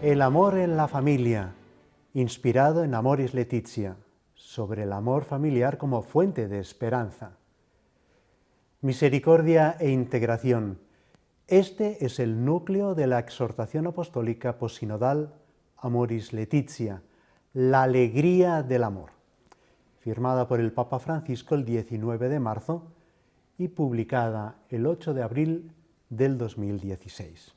El amor en la familia, inspirado en Amoris Laetitia, sobre el amor familiar como fuente de esperanza. Misericordia e integración. Este es el núcleo de la exhortación apostólica posinodal Amoris Laetitia, la alegría del amor, firmada por el Papa Francisco el 19 de marzo y publicada el 8 de abril del 2016.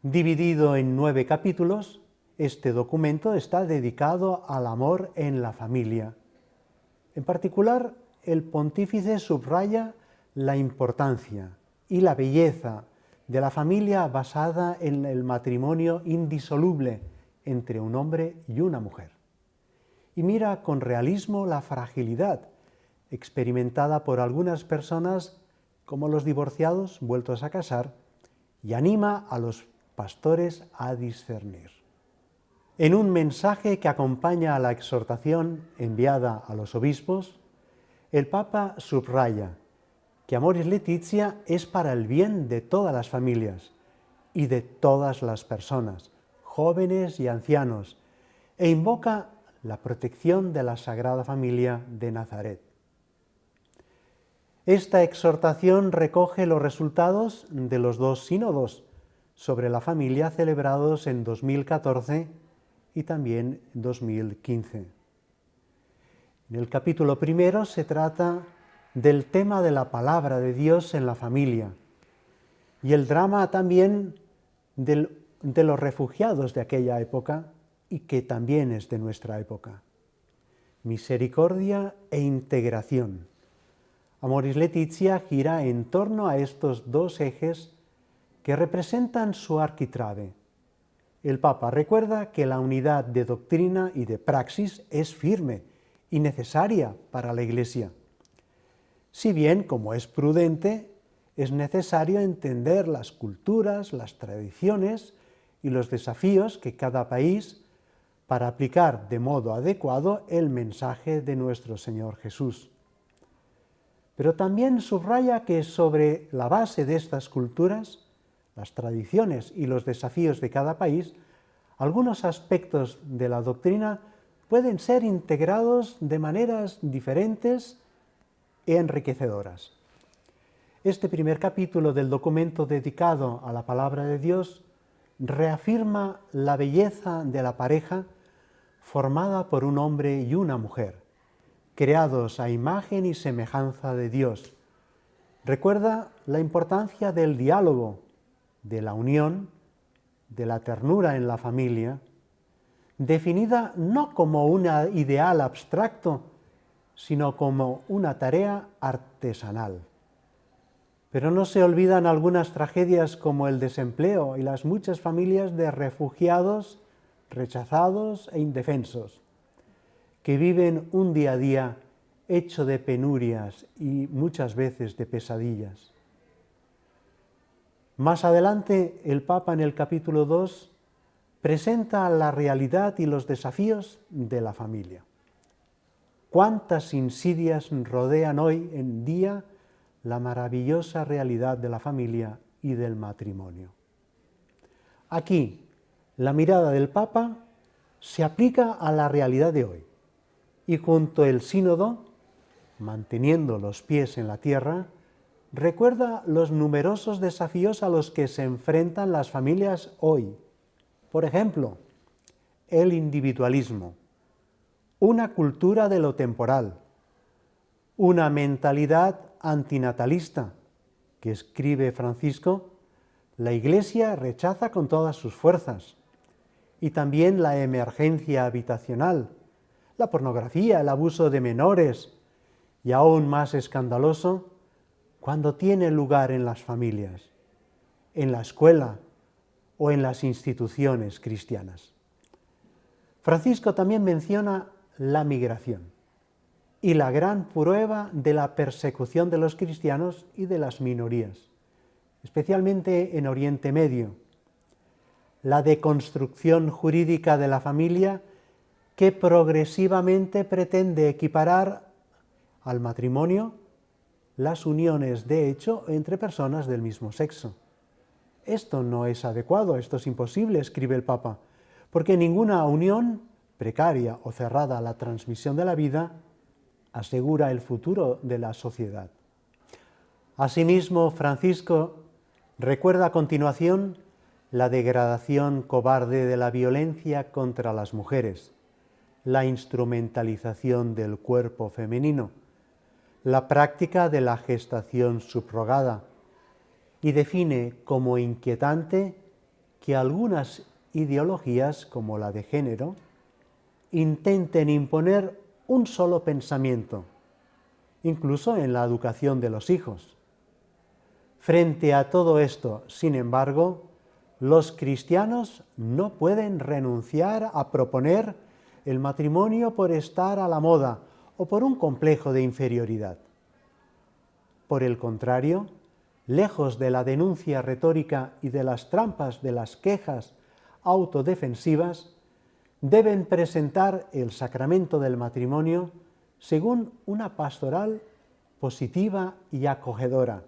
Dividido en 9 capítulos, este documento está dedicado al amor en la familia. En particular, el pontífice subraya la importancia y la belleza de la familia basada en el matrimonio indisoluble entre un hombre y una mujer. Y mira con realismo la fragilidad experimentada por algunas personas como los divorciados vueltos a casar y anima a los pastores a discernir. En un mensaje que acompaña a la exhortación enviada a los obispos, el Papa subraya que Amoris Laetitia es para el bien de todas las familias y de todas las personas, jóvenes y ancianos, e invoca la protección de la Sagrada Familia de Nazaret. Esta exhortación recoge los resultados de los 2 sínodos sobre la familia celebrados en 2014 y también 2015. En el capítulo primero se trata del tema de la palabra de Dios en la familia y el drama también de los refugiados de aquella época y que también es de nuestra época. Misericordia e integración. Amoris Laetitia gira en torno a estos 2 ejes que representan su arquitrabe. El Papa recuerda que la unidad de doctrina y de praxis es firme y necesaria para la Iglesia. Si bien, como es prudente, es necesario entender las culturas, las tradiciones y los desafíos que cada país para aplicar de modo adecuado el mensaje de nuestro Señor Jesús. Pero también subraya que sobre la base de estas culturas, las tradiciones y los desafíos de cada país, algunos aspectos de la doctrina pueden ser integrados de maneras diferentes e enriquecedoras. Este primer capítulo del documento dedicado a la palabra de Dios reafirma la belleza de la pareja formada por un hombre y una mujer, creados a imagen y semejanza de Dios. Recuerda la importancia del diálogo, de la unión, de la ternura en la familia, definida no como un ideal abstracto, sino como una tarea artesanal. Pero no se olvidan algunas tragedias como el desempleo y las muchas familias de refugiados, rechazados e indefensos, que viven un día a día hecho de penurias y muchas veces de pesadillas. Más adelante, el Papa en el capítulo 2 presenta la realidad y los desafíos de la familia. ¿Cuántas insidias rodean hoy en día la maravillosa realidad de la familia y del matrimonio? Aquí, la mirada del Papa se aplica a la realidad de hoy y junto al sínodo, manteniendo los pies en la tierra, recuerda los numerosos desafíos a los que se enfrentan las familias hoy. Por ejemplo, el individualismo, una cultura de lo temporal, una mentalidad antinatalista, que escribe Francisco, la Iglesia rechaza con todas sus fuerzas, y también la emergencia habitacional, la pornografía, el abuso de menores, y aún más escandaloso, cuando tiene lugar en las familias, en la escuela o en las instituciones cristianas. Francisco también menciona la migración y la gran prueba de la persecución de los cristianos y de las minorías, especialmente en Oriente Medio, la deconstrucción jurídica de la familia que progresivamente pretende equiparar al matrimonio las uniones de hecho entre personas del mismo sexo. esto no es adecuado, esto es imposible, escribe el Papa, porque ninguna unión, precaria o cerrada a la transmisión de la vida, asegura el futuro de la sociedad. Asimismo, Francisco recuerda a continuación la degradación cobarde de la violencia contra las mujeres, la instrumentalización del cuerpo femenino, la práctica de la gestación subrogada, y define como inquietante que algunas ideologías, como la de género, intenten imponer un solo pensamiento, incluso en la educación de los hijos. Frente a todo esto, sin embargo, los cristianos no pueden renunciar a proponer el matrimonio por estar a la moda o por un complejo de inferioridad. Por el contrario, lejos de la denuncia retórica y de las trampas de las quejas autodefensivas, deben presentar el sacramento del matrimonio según una pastoral positiva y acogedora,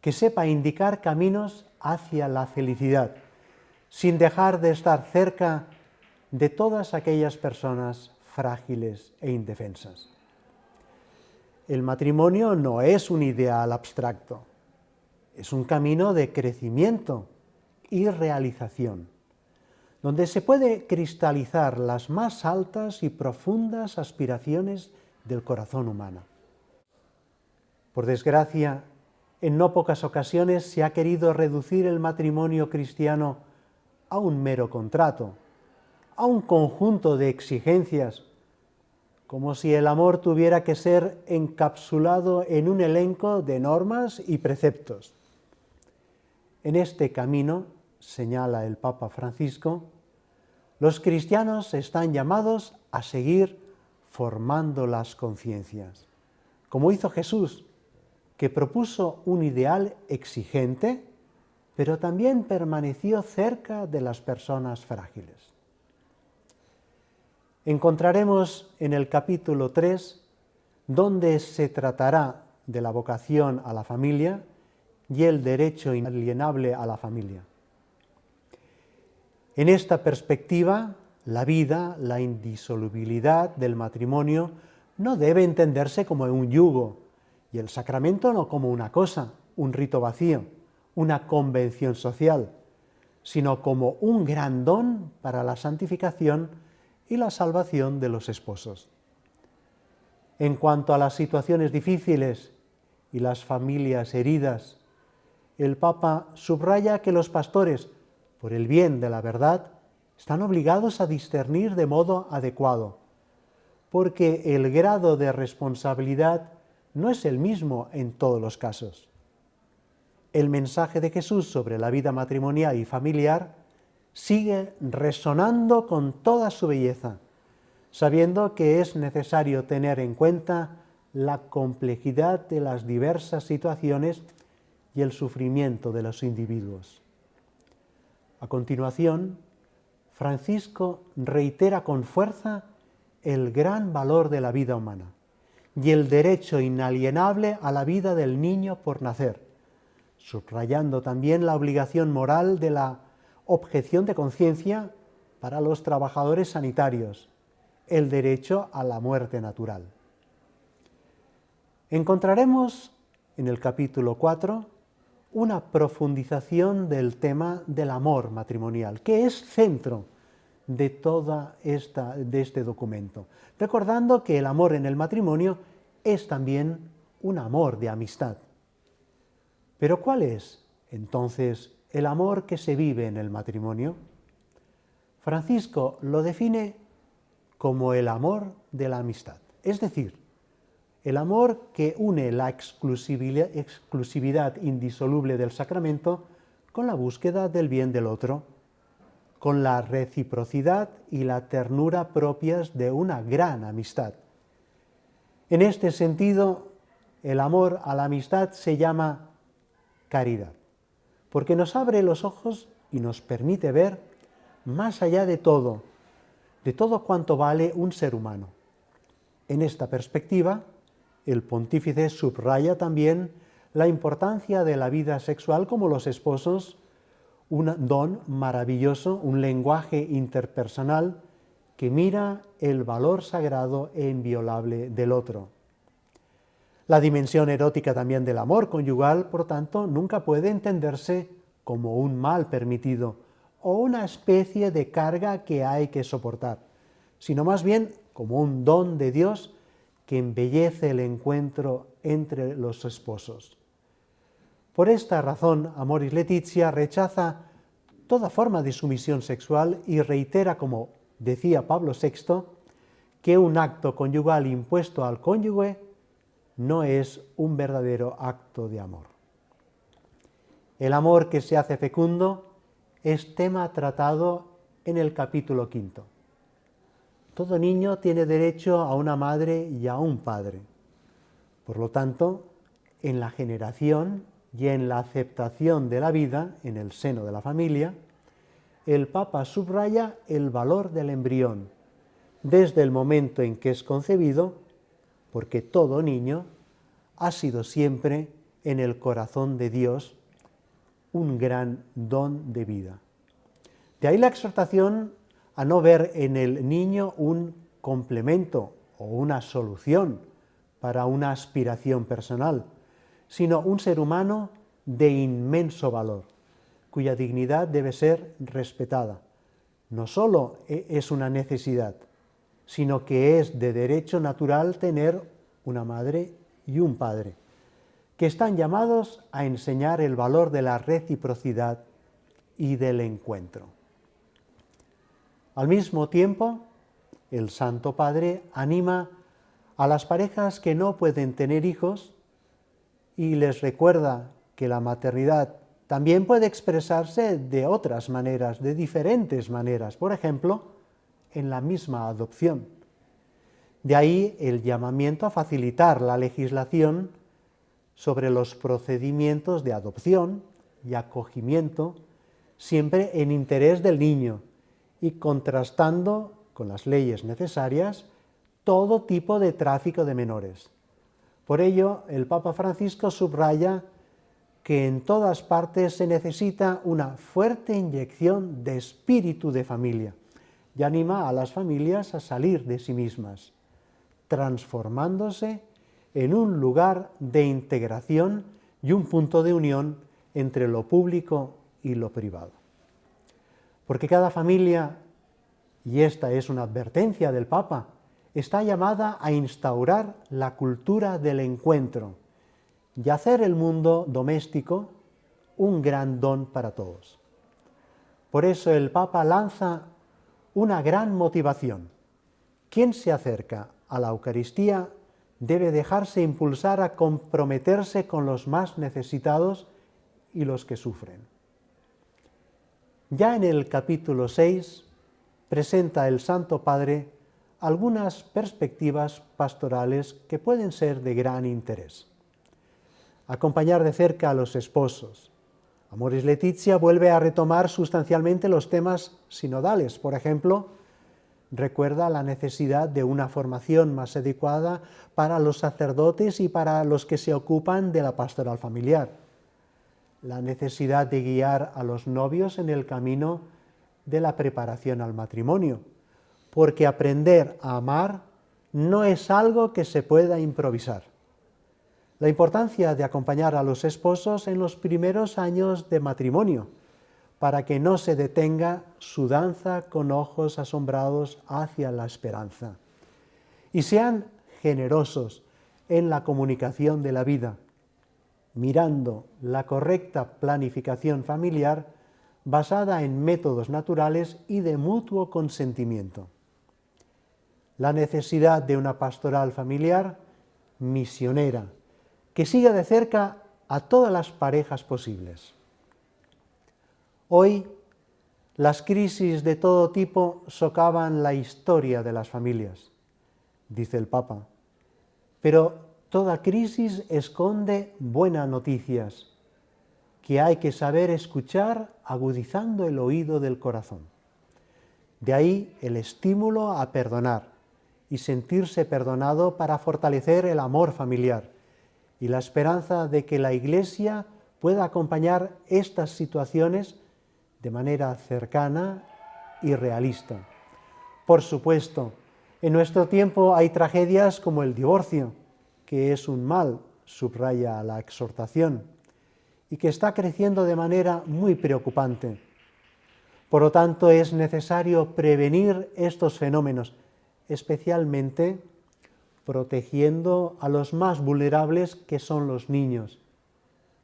que sepa indicar caminos hacia la felicidad, sin dejar de estar cerca de todas aquellas personas frágiles e indefensas. El matrimonio no es un ideal abstracto, es un camino de crecimiento y realización, donde se puede cristalizar las más altas y profundas aspiraciones del corazón humano. Por desgracia, en no pocas ocasiones se ha querido reducir el matrimonio cristiano a un mero contrato, a un conjunto de exigencias, como si el amor tuviera que ser encapsulado en un elenco de normas y preceptos. En este camino, señala el Papa Francisco, los cristianos están llamados a seguir formando las conciencias, como hizo Jesús, que propuso un ideal exigente, pero también permaneció cerca de las personas frágiles. Encontraremos en el capítulo 3, donde se tratará de la vocación a la familia y el derecho inalienable a la familia. En esta perspectiva, la vida, la indisolubilidad del matrimonio no debe entenderse como un yugo, y el sacramento no como una cosa, un rito vacío, una convención social, sino como un gran don para la santificación y la salvación de los esposos. En cuanto a las situaciones difíciles y las familias heridas, el Papa subraya que los pastores, por el bien de la verdad, están obligados a discernir de modo adecuado, porque el grado de responsabilidad no es el mismo en todos los casos. El mensaje de Jesús sobre la vida matrimonial y familiar sigue resonando con toda su belleza, sabiendo que es necesario tener en cuenta la complejidad de las diversas situaciones y el sufrimiento de los individuos. A continuación, Francisco reitera con fuerza el gran valor de la vida humana y el derecho inalienable a la vida del niño por nacer, subrayando también la obligación moral de la objeción de conciencia para los trabajadores sanitarios, el derecho a la muerte natural. Encontraremos en el capítulo 4 una profundización del tema del amor matrimonial, que es centro de este documento, recordando que el amor en el matrimonio es también un amor de amistad. Pero ¿cuál es entonces el amor que se vive en el matrimonio? Francisco lo define como el amor de la amistad, es decir, el amor que une la exclusividad indisoluble del sacramento con la búsqueda del bien del otro, con la reciprocidad y la ternura propias de una gran amistad. En este sentido, el amor a la amistad se llama caridad, porque nos abre los ojos y nos permite ver más allá de todo cuanto vale un ser humano. En esta perspectiva, el pontífice subraya también la importancia de la vida sexual como los esposos un don maravilloso, un lenguaje interpersonal que mira el valor sagrado e inviolable del otro. La dimensión erótica también del amor conyugal, por tanto, nunca puede entenderse como un mal permitido o una especie de carga que hay que soportar, sino más bien como un don de Dios que embellece el encuentro entre los esposos. Por esta razón, Amoris Laetitia rechaza toda forma de sumisión sexual y reitera, como decía Pablo VI, que un acto conyugal impuesto al cónyuge no es un verdadero acto de amor. El amor que se hace fecundo es tema tratado en el capítulo 5. Todo niño tiene derecho a una madre y a un padre. Por lo tanto, en la generación y en la aceptación de la vida en el seno de la familia, el Papa subraya el valor del embrión desde el momento en que es concebido, porque todo niño ha sido siempre en el corazón de Dios un gran don de vida. De ahí la exhortación a no ver en el niño un complemento o una solución para una aspiración personal, sino un ser humano de inmenso valor, cuya dignidad debe ser respetada. No solo es una necesidad, sino que es de derecho natural tener una madre y un padre, que están llamados a enseñar el valor de la reciprocidad y del encuentro. Al mismo tiempo, el Santo Padre anima a las parejas que no pueden tener hijos y les recuerda que la maternidad también puede expresarse de otras maneras, de diferentes maneras, por ejemplo, en la misma adopción. De ahí el llamamiento a facilitar la legislación sobre los procedimientos de adopción y acogimiento, siempre en interés del niño y contrastando con las leyes necesarias todo tipo de tráfico de menores. Por ello, el Papa Francisco subraya que en todas partes se necesita una fuerte inyección de espíritu de familia y anima a las familias a salir de sí mismas, transformándose en un lugar de integración y un punto de unión entre lo público y lo privado. Porque cada familia, y esta es una advertencia del Papa, está llamada a instaurar la cultura del encuentro y hacer el mundo doméstico un gran don para todos. Por eso el Papa lanza una gran motivación. Quien se acerca a la Eucaristía debe dejarse impulsar a comprometerse con los más necesitados y los que sufren. Ya en el capítulo 6 presenta el Santo Padre algunas perspectivas pastorales que pueden ser de gran interés. Acompañar de cerca a los esposos. Amoris Laetitia vuelve a retomar sustancialmente los temas sinodales. Por ejemplo, recuerda la necesidad de una formación más adecuada para los sacerdotes y para los que se ocupan de la pastoral familiar. La necesidad de guiar a los novios en el camino de la preparación al matrimonio, porque aprender a amar no es algo que se pueda improvisar. La importancia de acompañar a los esposos en los primeros años de matrimonio, para que no se detenga su danza con ojos asombrados hacia la esperanza. Y sean generosos en la comunicación de la vida, mirando la correcta planificación familiar basada en métodos naturales y de mutuo consentimiento. La necesidad de una pastoral familiar misionera, que siga de cerca a todas las parejas posibles. Hoy, las crisis de todo tipo socavan la historia de las familias, dice el Papa, pero toda crisis esconde buenas noticias que hay que saber escuchar agudizando el oído del corazón. De ahí el estímulo a perdonar y sentirse perdonado para fortalecer el amor familiar y la esperanza de que la Iglesia pueda acompañar estas situaciones de manera cercana y realista. Por supuesto, en nuestro tiempo hay tragedias como el divorcio, que es un mal, subraya la exhortación, y que está creciendo de manera muy preocupante. Por lo tanto, es necesario prevenir estos fenómenos, especialmente protegiendo a los más vulnerables, que son los niños,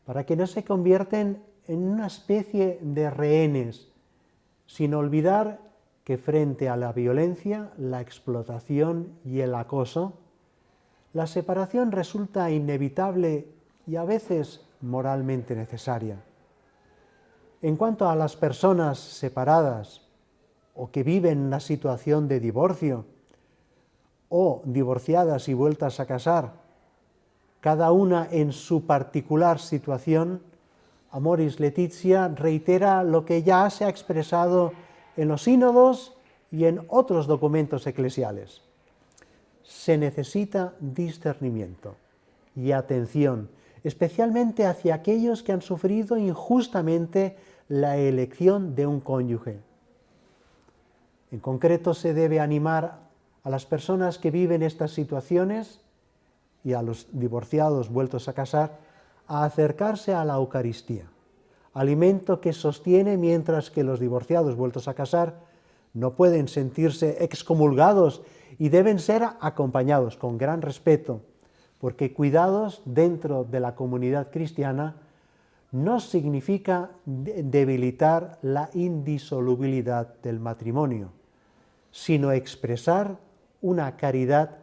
para que no se convierten en una especie de rehenes, sin olvidar que frente a la violencia, la explotación y el acoso, la separación resulta inevitable y a veces moralmente necesaria. En cuanto a las personas separadas o que viven una situación de divorcio o divorciadas y vueltas a casar, cada una en su particular situación, Amoris Laetitia reitera lo que ya se ha expresado en los sínodos y en otros documentos eclesiales. Se necesita discernimiento y atención, especialmente hacia aquellos que han sufrido injustamente la elección de un cónyuge. En concreto, se debe animar a las personas que viven estas situaciones y a los divorciados vueltos a casar a acercarse a la Eucaristía, alimento que sostiene, mientras que los divorciados vueltos a casar no pueden sentirse excomulgados y deben ser acompañados con gran respeto, porque cuidados dentro de la comunidad cristiana no significa debilitar la indisolubilidad del matrimonio, sino expresar una caridad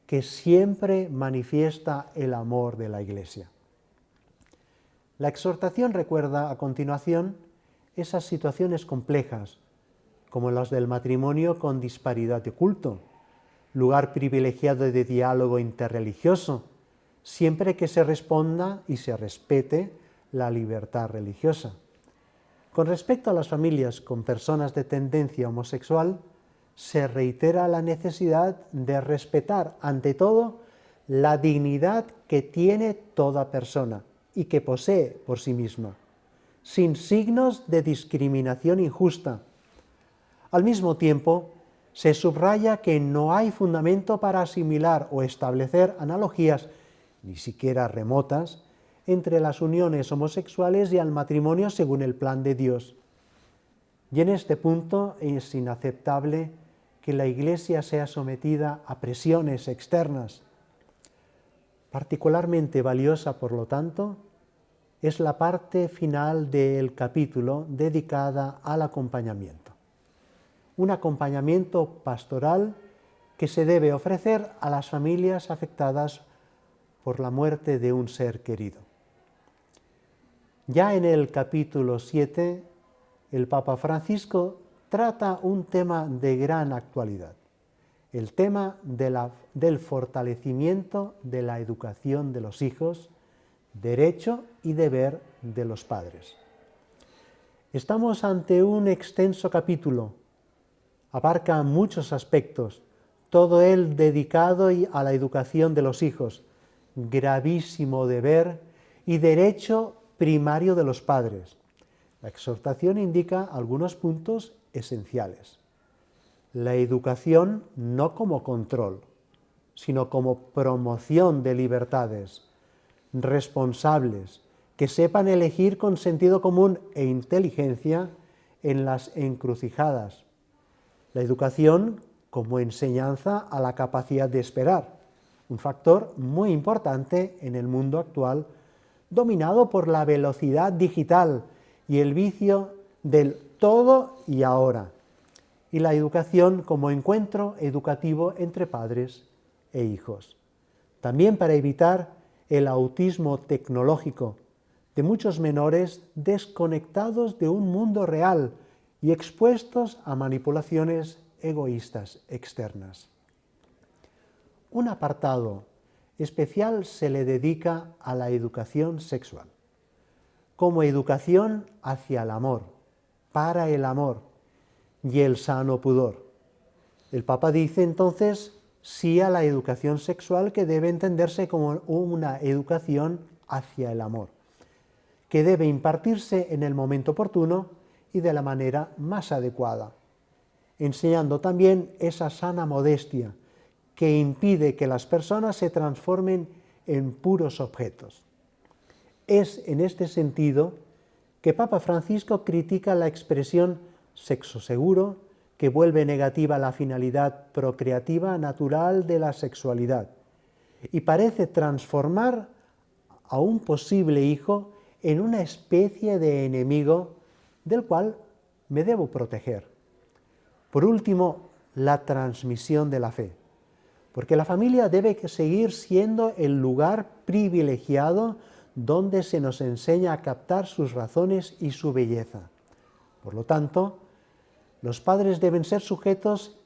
que siempre manifiesta el amor de la Iglesia. La exhortación recuerda a continuación esas situaciones complejas, como las del matrimonio con disparidad de culto, lugar privilegiado de diálogo interreligioso, siempre que se responda y se respete la libertad religiosa. Con respecto a las familias con personas de tendencia homosexual, se reitera la necesidad de respetar, ante todo, la dignidad que tiene toda persona y que posee por sí misma, sin signos de discriminación injusta. Al mismo tiempo, se subraya que no hay fundamento para asimilar o establecer analogías, ni siquiera remotas, entre las uniones homosexuales y el matrimonio según el plan de Dios. Y en este punto es inaceptable que la Iglesia sea sometida a presiones externas. Particularmente valiosa, por lo tanto, es la parte final del capítulo dedicada al acompañamiento. Un acompañamiento pastoral que se debe ofrecer a las familias afectadas por la muerte de un ser querido. Ya en el capítulo 7, el Papa Francisco trata un tema de gran actualidad, el tema del fortalecimiento de la educación de los hijos, derecho y deber de los padres. Estamos ante un extenso capítulo, abarca muchos aspectos, todo él dedicado a la educación de los hijos, gravísimo deber y derecho primario de los padres. La exhortación indica algunos puntos esenciales. La educación no como control, sino como promoción de libertades, responsables, que sepan elegir con sentido común e inteligencia en las encrucijadas. La educación como enseñanza a la capacidad de esperar, un factor muy importante en el mundo actual, dominado por la velocidad digital y el vicio del todo y ahora, y la educación como encuentro educativo entre padres e hijos. También para evitar el autismo tecnológico de muchos menores desconectados de un mundo real y expuestos a manipulaciones egoístas externas. Un apartado especial se le dedica a la educación sexual, como educación hacia el amor, para el amor y el sano pudor. El Papa dice entonces sí a la educación sexual, que debe entenderse como una educación hacia el amor, que debe impartirse en el momento oportuno y de la manera más adecuada, enseñando también esa sana modestia que impide que las personas se transformen en puros objetos. Es en este sentido que Papa Francisco critica la expresión sexo seguro, que vuelve negativa la finalidad procreativa natural de la sexualidad y parece transformar a un posible hijo en una especie de enemigo del cual me debo proteger. Por último, la transmisión de la fe, porque la familia debe seguir siendo el lugar privilegiado donde se nos enseña a captar sus razones y su belleza. Por lo tanto, los padres deben ser sujetos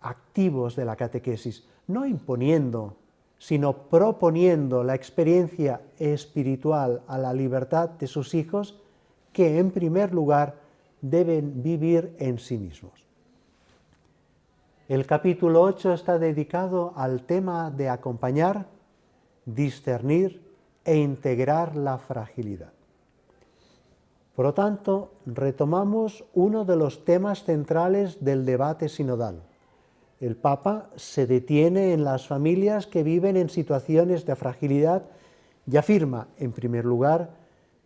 activos de la catequesis, no imponiendo, sino proponiendo la experiencia espiritual a la libertad de sus hijos, que en primer lugar deben vivir en sí mismos. El capítulo 8 está dedicado al tema de acompañar, discernir e integrar la fragilidad. Por lo tanto, retomamos uno de los temas centrales del debate sinodal. El Papa se detiene en las familias que viven en situaciones de fragilidad y afirma, en primer lugar,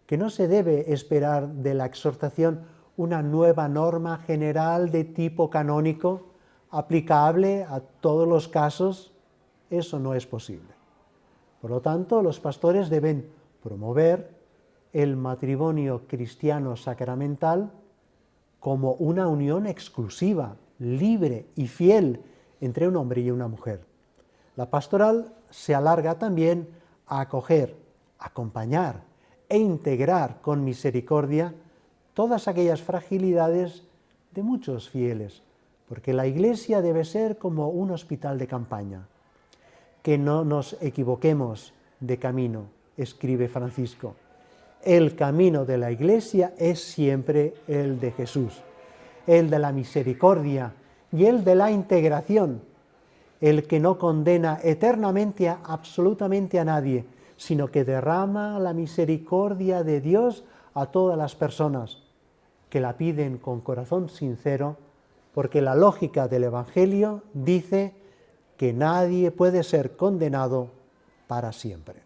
que no se debe esperar de la exhortación una nueva norma general de tipo canónico aplicable a todos los casos. Eso no es posible. Por lo tanto, los pastores deben promover el matrimonio cristiano sacramental como una unión exclusiva, libre y fiel entre un hombre y una mujer. La pastoral se alarga también a acoger, acompañar e integrar con misericordia todas aquellas fragilidades de muchos fieles, porque la Iglesia debe ser como un hospital de campaña. Que no nos equivoquemos de camino, escribe Francisco. El camino de la Iglesia es siempre el de Jesús, el de la misericordia y el de la integración, el que no condena eternamente absolutamente a nadie, sino que derrama la misericordia de Dios a todas las personas que la piden con corazón sincero, porque la lógica del Evangelio dice que nadie puede ser condenado para siempre.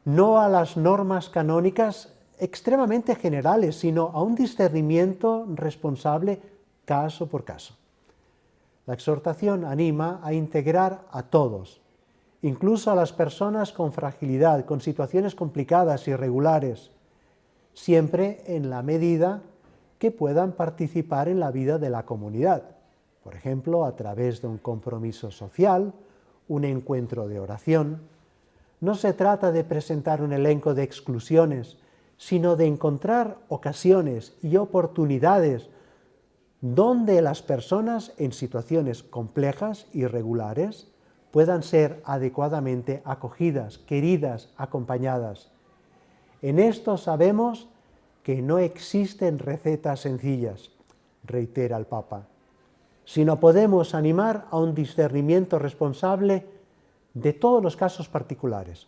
No a las normas canónicas extremadamente generales, sino a un discernimiento responsable caso por caso. La exhortación anima a integrar a todos, incluso a las personas con fragilidad, con situaciones complicadas, irregulares, siempre en la medida que puedan participar en la vida de la comunidad, por ejemplo, a través de un compromiso social, un encuentro de oración. No se trata de presentar un elenco de exclusiones, sino de encontrar ocasiones y oportunidades donde las personas en situaciones complejas y irregulares puedan ser adecuadamente acogidas, queridas, acompañadas. En esto sabemos que no existen recetas sencillas, reitera el Papa, sino podemos animar a un discernimiento responsable de todos los casos particulares,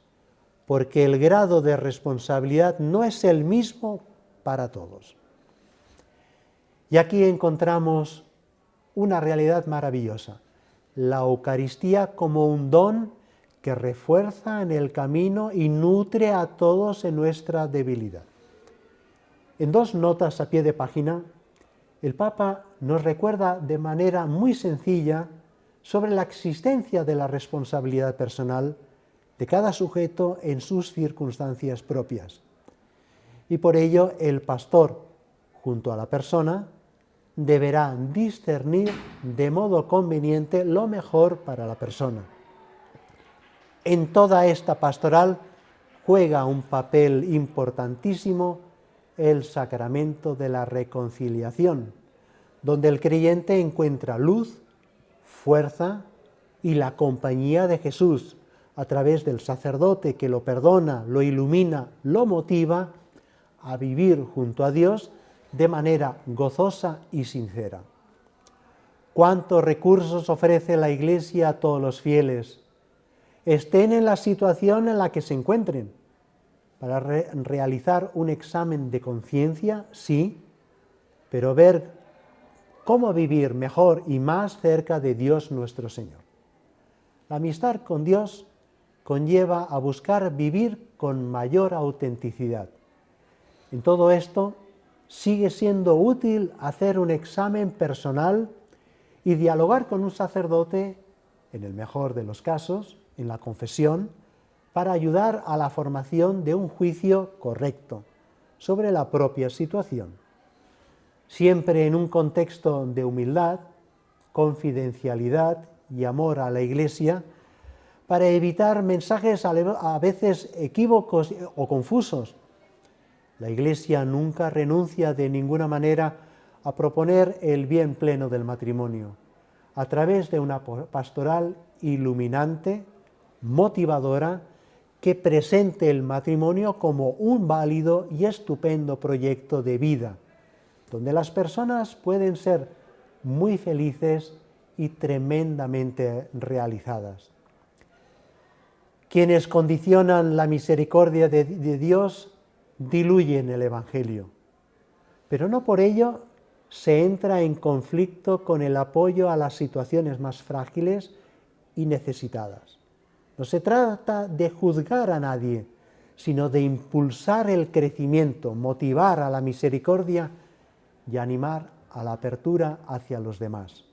porque el grado de responsabilidad no es el mismo para todos. Y aquí encontramos una realidad maravillosa, la Eucaristía como un don que refuerza en el camino y nutre a todos en nuestra debilidad. En 2 notas a pie de página, el Papa nos recuerda de manera muy sencilla sobre la existencia de la responsabilidad personal de cada sujeto en sus circunstancias propias. Y por ello el pastor, junto a la persona, deberá discernir de modo conveniente lo mejor para la persona. En toda esta pastoral juega un papel importantísimo el sacramento de la reconciliación, donde el creyente encuentra luz, fuerza y la compañía de Jesús a través del sacerdote que lo perdona, lo ilumina, lo motiva a vivir junto a Dios de manera gozosa y sincera. ¿Cuántos recursos ofrece la Iglesia a todos los fieles, estén en la situación en la que se encuentren, para realizar un examen de conciencia, sí, pero ver cómo vivir mejor y más cerca de Dios nuestro Señor. La amistad con Dios conlleva a buscar vivir con mayor autenticidad. En todo esto, sigue siendo útil hacer un examen personal y dialogar con un sacerdote, en el mejor de los casos, en la confesión, para ayudar a la formación de un juicio correcto sobre la propia situación. Siempre en un contexto de humildad, confidencialidad y amor a la Iglesia, para evitar mensajes a veces equívocos o confusos. La Iglesia nunca renuncia de ninguna manera a proponer el bien pleno del matrimonio, a través de una pastoral iluminante, motivadora, que presente el matrimonio como un válido y estupendo proyecto de vida, donde las personas pueden ser muy felices y tremendamente realizadas. Quienes condicionan la misericordia de Dios diluyen el Evangelio, pero no por ello se entra en conflicto con el apoyo a las situaciones más frágiles y necesitadas. No se trata de juzgar a nadie, sino de impulsar el crecimiento, motivar a la misericordia y animar a la apertura hacia los demás.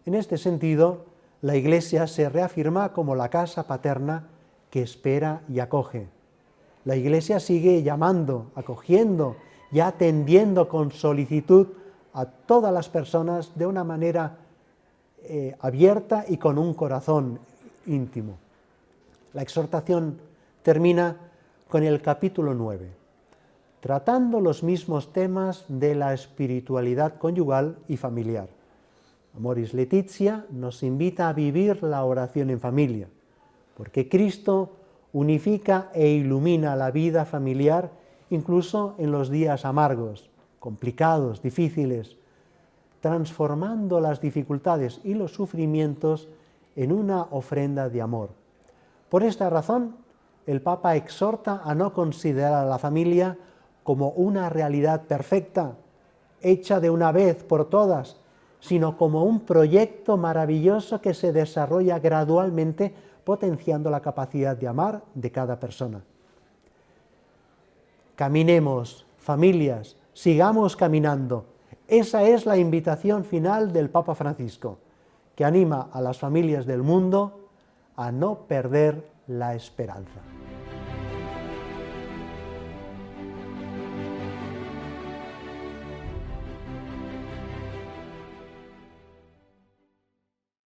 En este sentido, la Iglesia se reafirma como la casa paterna que espera y acoge. La Iglesia sigue llamando, acogiendo y atendiendo con solicitud a todas las personas de una manera abierta y con un corazón íntimo. La exhortación termina con el capítulo 9, tratando los mismos temas de la espiritualidad conyugal y familiar. Amoris Laetitia nos invita a vivir la oración en familia, porque Cristo unifica e ilumina la vida familiar incluso en los días amargos, complicados, difíciles, transformando las dificultades y los sufrimientos en una ofrenda de amor. Por esta razón, el Papa exhorta a no considerar a la familia como una realidad perfecta, hecha de una vez por todas, sino como un proyecto maravilloso que se desarrolla gradualmente, potenciando la capacidad de amar de cada persona. Caminemos, familias, sigamos caminando. Esa es la invitación final del Papa Francisco, que anima a las familias del mundo a no perder la esperanza.